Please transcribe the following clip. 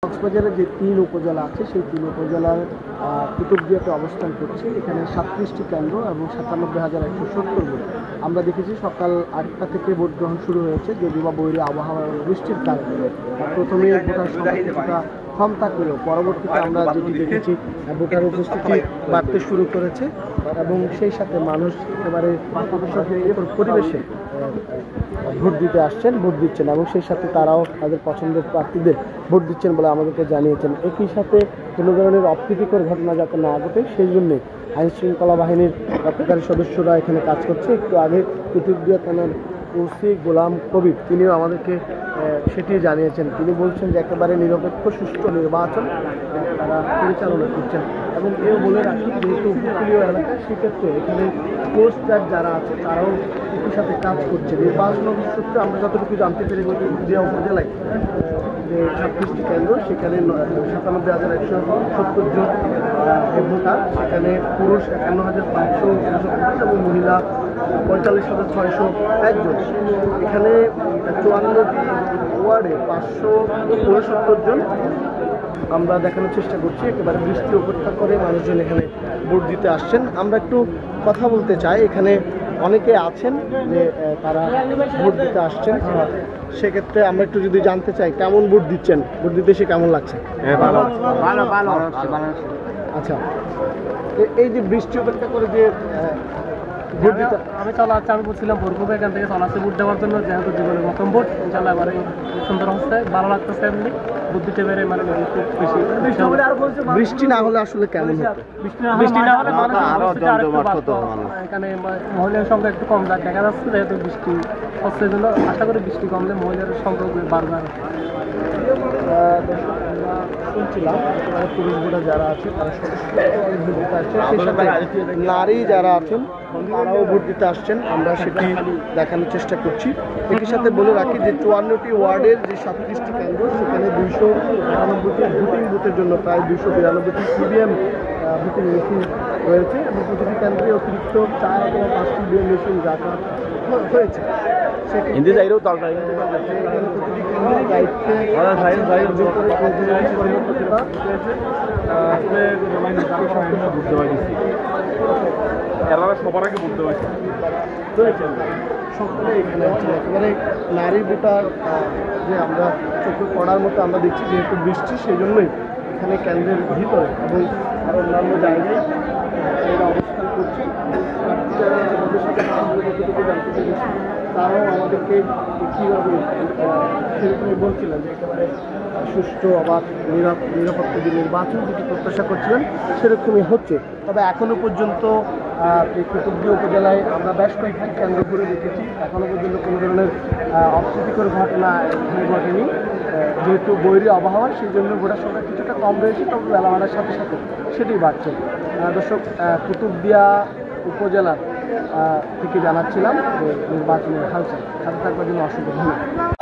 কক্সবাজারের যে ৩ উপজেলা আছে সেই ৩ উপজেলার কুতুবদিয়াতে অবস্থান করছি। এখানে ৩৭টি কেন্দ্র এবং ৯৭,১৭০ ভোট। আমরা দেখেছি সকাল ৮টা থেকে ভোট গ্রহণ শুরু হয়েছে, যদিও বা বৈরী আবহাওয়া এবং বৃষ্টির কারণে প্রথমে ভোটার সংখ্যা কিছুটা কম থাকলেও পরবর্তীতে আমরা যেটি দেখেছি ভোটার উপস্থিতি বাড়তে শুরু করেছে এবং সেই সাথে মানুষ একেবারে পরিবেশে ভোট দিতে আসছেন, ভোট দিচ্ছেন এবং সেই সাথে তারাও তাদের পছন্দের প্রার্থীদের ভোট দিচ্ছেন বলে আমাদেরকে জানিয়েছেন। একই সাথে কোনো ধরনের অপ্রীতিকর ঘটনা যাতে না ঘটে সেই জন্যে আইন শৃঙ্খলা বাহিনীর রক্ষাকারী সদস্যরা এখানে কাজ করছে। একটু আগে কুতুবদিয়া থানার ওসি গোলাম কবির তিনিও আমাদেরকে সেটি জানিয়েছেন। তিনি বলছেন যে একেবারে নিরপেক্ষ সুষ্ঠু নির্বাচন তারা পরিচালনা করছেন এবং এও বলে রাখি যেহেতু উপকূলীয় এলাকা সেক্ষেত্রে এখানে কোস্ট গার্ড যারা আছে তারাও একই সাথে কাজ করছে। নির্বাচন সূত্রে আমরা যতটুকু জানতে পেরে কুতুবদিয়া উপজেলায় যে ৩৭টি কেন্দ্র সেখানে ৯৭,১৭০ জন ভোটার, সেখানে পুরুষ ৫১,৫৬৯ এবং মহিলা ৪৫,৬০১ জন। এখানে ৫৪টি ওয়ার্ডে ৫৬৯ জন। আমরা দেখানোর চেষ্টা করছি একেবারে বৃষ্টি উপেক্ষা করে মানুষজন এখানে ভোট দিতে আসছেন। আমরা একটু কথা বলতে চাই, এখানে অনেকে আছেন যে তারা ভোট দিতে আসছেন, সেক্ষেত্রে আমরা একটু যদি জানতে চাই কেমন ভোট দিচ্ছেন, ভোট দিতে এসে কেমন লাগছে? আচ্ছা, এই যে বৃষ্টি উপেক্ষা করে যে আমি চলাচ্ছি, আমি বলছিলাম ভোট করবো এখান থেকে চলাচ্ছি ভোট দেওয়ার জন্য, যেহেতু জীবনের প্রথম ভোট ইনশাল্লাহ এবারে সুন্দর হচ্ছে, ভালো লাগতেছে। এমনি ভোট দিতে পেরে মানে খুব বেশি। বৃষ্টি না হলে আসলে কেমন হতো? বৃষ্টি না হলে এখানে মহিলার সংখ্যা একটু কম দেখা যাচ্ছে, যেহেতু বৃষ্টি হচ্ছে জন্য আশা করি বৃষ্টি কমলে মহিলার সংখ্যা বাড়বে। শুনছিলাম পুরুষ ভোটার যারা আছে তারা ভোট দিতে আসছেন, সেই সাথে নারী যারা আছেন তারাও ভোট দিতে আসছেন, আমরা সেটি দেখানোর চেষ্টা করছি। একই সাথে বলে রাখি যে ৫৪টি ওয়ার্ডের যে ৩৭টি কেন্দ্র সেখানে ২৯৯টি ভোটিং বুথের জন্য প্রায় ২৯২টি ইভিএম ভোটিং মেশিন রয়েছে এবং প্রতিটি কেন্দ্রে অতিরিক্ত ৪ অথবা ৫টি ইভিএম মেশিন রাখা হয়েছে। হিন্দি চাইলেও তার সবার আগে বলতে পারছি সকলে এখানে আছেন। একেবারে নারী ভোটার যে আমরা চোখে পড়ার মতো আমরা দেখছি, যেহেতু বৃষ্টি সেই জন্যই এখানে কেন্দ্রের ভিতরে এবং আরও অন্যান্য জায়গায় এরা অবস্থান করছে। আমাদের সাথে যতটুকু জানতে পেরেছি তারাও আমাদেরকে কীভাবে সেরকমই বলছিলেন যে একেবারে সুষ্ঠু অবাধ নিরাপত্তা যে নির্বাচন যেটি প্রত্যাশা করছিলেন সেরকমই হচ্ছে। তবে এখনও পর্যন্ত এই কুতুবদিয়া উপজেলায় আমরা বেশ কয়েকটি কেন্দ্র ঘুরে দেখেছি, এখনও পর্যন্ত কোনো ধরনের অপ্রীতিকর ঘটনা এখানে ঘটেনি। যেহেতু বৈরী আবহাওয়া সেই জন্য ভোটার সংখ্যা কিছুটা কম রয়েছে, তবে বেলা বাড়ার সাথে সাথে সেটি বাড়ছে। দর্শক, কুতুবদিয়া উপজেলার থেকে জানাচ্ছিলাম যে নির্বাচনের হালচাল। সাথে থাকবার জন্য অসংখ্য ধন্যবাদ।